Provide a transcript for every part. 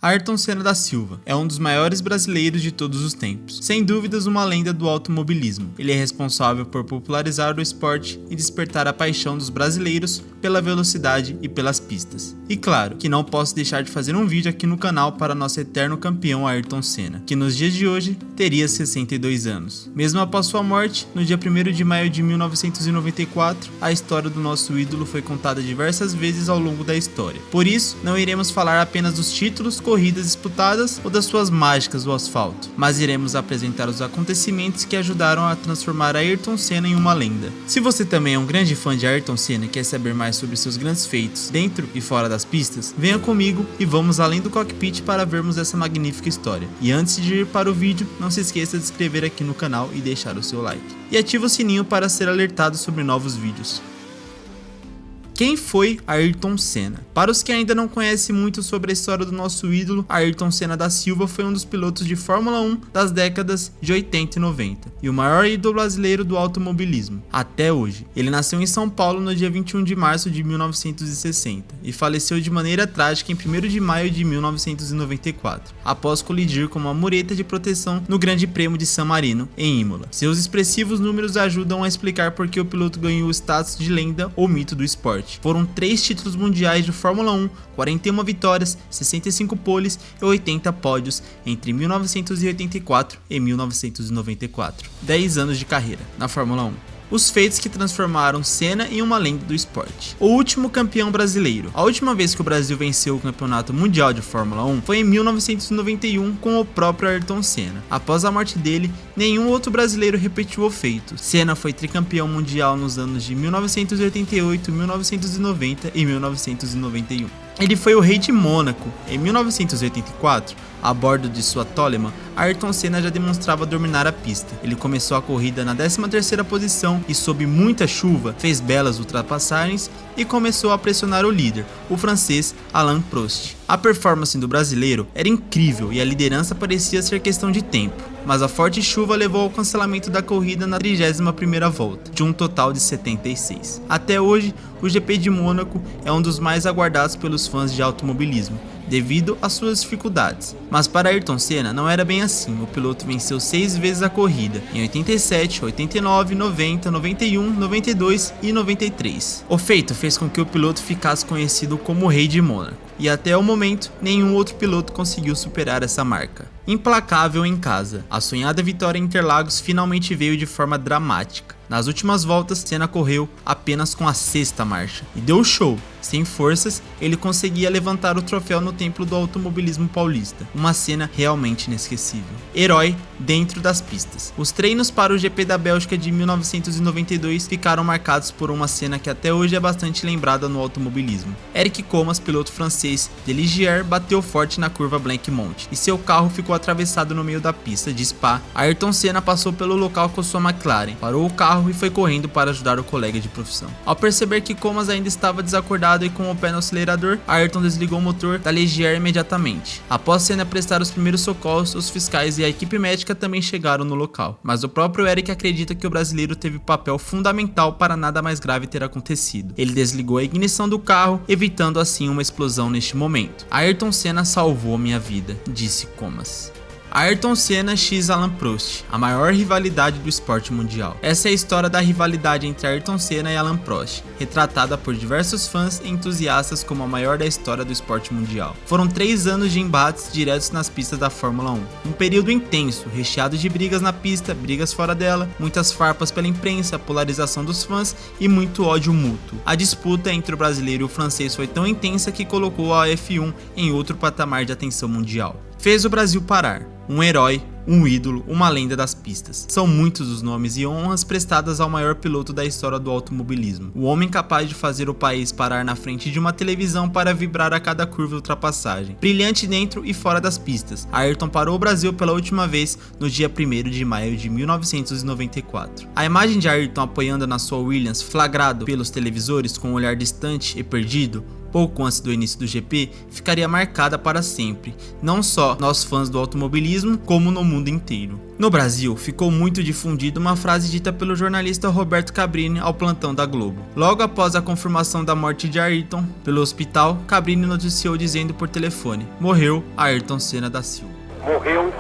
Ayrton Senna da Silva é um dos maiores brasileiros de todos os tempos. Sem dúvidas, uma lenda do automobilismo. Ele é responsável por popularizar o esporte e despertar a paixão dos brasileiros pela velocidade e pelas pistas. E claro, que não posso deixar de fazer um vídeo aqui no canal para nosso eterno campeão Ayrton Senna, que nos dias de hoje teria 62 anos. Mesmo após sua morte, no dia 1º de maio de 1994, a história do nosso ídolo foi contada diversas vezes ao longo da história. Por isso, não iremos falar apenas dos títulos, corridas disputadas ou das suas mágicas do asfalto, mas iremos apresentar os acontecimentos que ajudaram a transformar Ayrton Senna em uma lenda. Se você também é um grande fã de Ayrton Senna e quer saber mais sobre seus grandes feitos dentro e fora das pistas, venha comigo e vamos além do cockpit para vermos essa magnífica história. E antes de ir para o vídeo, não se esqueça de se inscrever aqui no canal e deixar o seu like. E ative o sininho para ser alertado sobre novos vídeos. Quem foi Ayrton Senna? Para os que ainda não conhecem muito sobre a história do nosso ídolo, Ayrton Senna da Silva foi um dos pilotos de Fórmula 1 das décadas de 80 e 90 e o maior ídolo brasileiro do automobilismo até hoje. Ele nasceu em São Paulo no dia 21 de março de 1960 e faleceu de maneira trágica em 1º de maio de 1994, após colidir com uma mureta de proteção no Grande Prêmio de San Marino, em Imola. Seus expressivos números ajudam a explicar por que o piloto ganhou o status de lenda ou mito do esporte. Foram 3 títulos mundiais de Fórmula 1, 41 vitórias, 65 poles e 80 pódios entre 1984 e 1994. 10 anos de carreira na Fórmula 1. Os feitos que transformaram Senna em uma lenda do esporte. O último campeão brasileiro. A última vez que o Brasil venceu o campeonato mundial de Fórmula 1 foi em 1991 com o próprio Ayrton Senna. Após a morte dele, nenhum outro brasileiro repetiu o feito. Senna foi tricampeão mundial nos anos de 1988, 1990 e 1991. Ele foi o rei de Mônaco. Em 1984, a bordo de sua Toleman, Ayrton Senna já demonstrava dominar a pista. Ele começou a corrida na 13ª posição e, sob muita chuva, fez belas ultrapassagens e começou a pressionar o líder, o francês Alain Prost. A performance do brasileiro era incrível e a liderança parecia ser questão de tempo, mas a forte chuva levou ao cancelamento da corrida na 31ª volta, de um total de 76. Até hoje, o GP de Mônaco é um dos mais aguardados pelos fãs de automobilismo, devido às suas dificuldades. Mas para Ayrton Senna não era bem assim. O piloto venceu 6 vezes a corrida, em 87, 89, 90, 91, 92 e 93. O feito fez com que o piloto ficasse conhecido como o Rei de Mônaco, e até o momento nenhum outro piloto conseguiu superar essa marca. Implacável em casa, a sonhada vitória em Interlagos finalmente veio de forma dramática. Nas últimas voltas, Senna correu apenas com a 6ª marcha e deu show. Sem forças, ele conseguia levantar o troféu no templo do automobilismo paulista, uma cena realmente inesquecível. Herói dentro das pistas. Os treinos para o GP da Bélgica de 1992 ficaram marcados por uma cena que até hoje é bastante lembrada no automobilismo. Eric Comas, piloto francês de Ligier, bateu forte na curva Blanc-Monte e seu carro ficou atravessado no meio da pista de Spa. Ayrton Senna passou pelo local com sua McLaren, parou o carro e foi correndo para ajudar o colega de profissão. Ao perceber que Comas ainda estava desacordado e com o pé no acelerador, Ayrton desligou o motor da Ligier imediatamente. Após Senna prestar os primeiros socorros, os fiscais e a equipe médica também chegaram no local, mas o próprio Eric acredita que o brasileiro teve papel fundamental para nada mais grave ter acontecido. Ele desligou a ignição do carro, evitando assim uma explosão neste momento. Ayrton Senna salvou minha vida, disse Comas. Ayrton Senna x Alain Prost, a maior rivalidade do esporte mundial. Essa é a história da rivalidade entre Ayrton Senna e Alain Prost, retratada por diversos fãs e entusiastas como a maior da história do esporte mundial. Foram 3 anos de embates diretos nas pistas da Fórmula 1. Um período intenso, recheado de brigas na pista, brigas fora dela, muitas farpas pela imprensa, polarização dos fãs e muito ódio mútuo. A disputa entre o brasileiro e o francês foi tão intensa que colocou a F1 em outro patamar de atenção mundial. Fez o Brasil parar. Um herói, um ídolo, uma lenda das pistas. São muitos os nomes e honras prestadas ao maior piloto da história do automobilismo. O homem capaz de fazer o país parar na frente de uma televisão para vibrar a cada curva e ultrapassagem. Brilhante dentro e fora das pistas, Ayrton parou o Brasil pela última vez no dia 1º de maio de 1994. A imagem de Ayrton apoiando na sua Williams, flagrado pelos televisores com um olhar distante e perdido, pouco antes do início do GP, ficaria marcada para sempre, não só nós fãs do automobilismo, como no mundo inteiro. No Brasil, ficou muito difundida uma frase dita pelo jornalista Roberto Cabrini ao plantão da Globo. Logo após a confirmação da morte de Ayrton pelo hospital, Cabrini noticiou dizendo por telefone: "Morreu Ayrton Senna da Silva." Morreu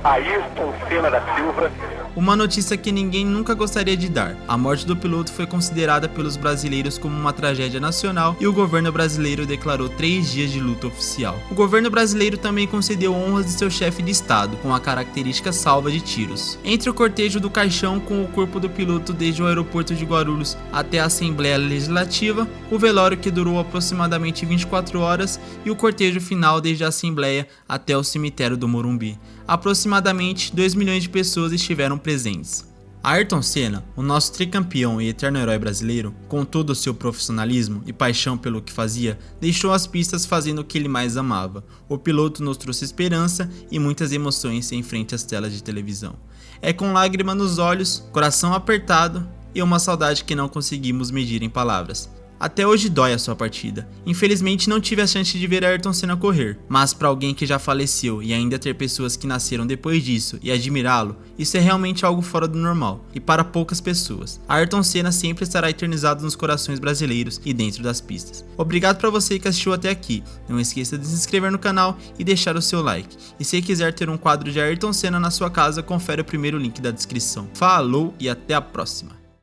Ayrton Senna da Silva. Uma notícia que ninguém nunca gostaria de dar. A morte do piloto foi considerada pelos brasileiros como uma tragédia nacional e o governo brasileiro declarou 3 dias de luta oficial. O governo brasileiro também concedeu honras de seu chefe de estado, com a característica salva de tiros. Entre o cortejo do caixão com o corpo do piloto desde o aeroporto de Guarulhos até a Assembleia Legislativa, o velório que durou aproximadamente 24 horas e o cortejo final desde a Assembleia até o cemitério do Morumbi. Aproximadamente 2 milhões de pessoas estiveram presentes. Ayrton Senna, o nosso tricampeão e eterno herói brasileiro, com todo o seu profissionalismo e paixão pelo que fazia, deixou as pistas fazendo o que ele mais amava. O piloto nos trouxe esperança e muitas emoções em frente às telas de televisão. É com lágrima nos olhos, coração apertado e uma saudade que não conseguimos medir em palavras. Até hoje dói a sua partida. Infelizmente não tive a chance de ver Ayrton Senna correr, mas para alguém que já faleceu e ainda ter pessoas que nasceram depois disso e admirá-lo, isso é realmente algo fora do normal, e para poucas pessoas. Ayrton Senna sempre estará eternizado nos corações brasileiros e dentro das pistas. Obrigado para você que assistiu até aqui. Não esqueça de se inscrever no canal e deixar o seu like. E se quiser ter um quadro de Ayrton Senna na sua casa, confere o primeiro link da descrição. Falou e até a próxima!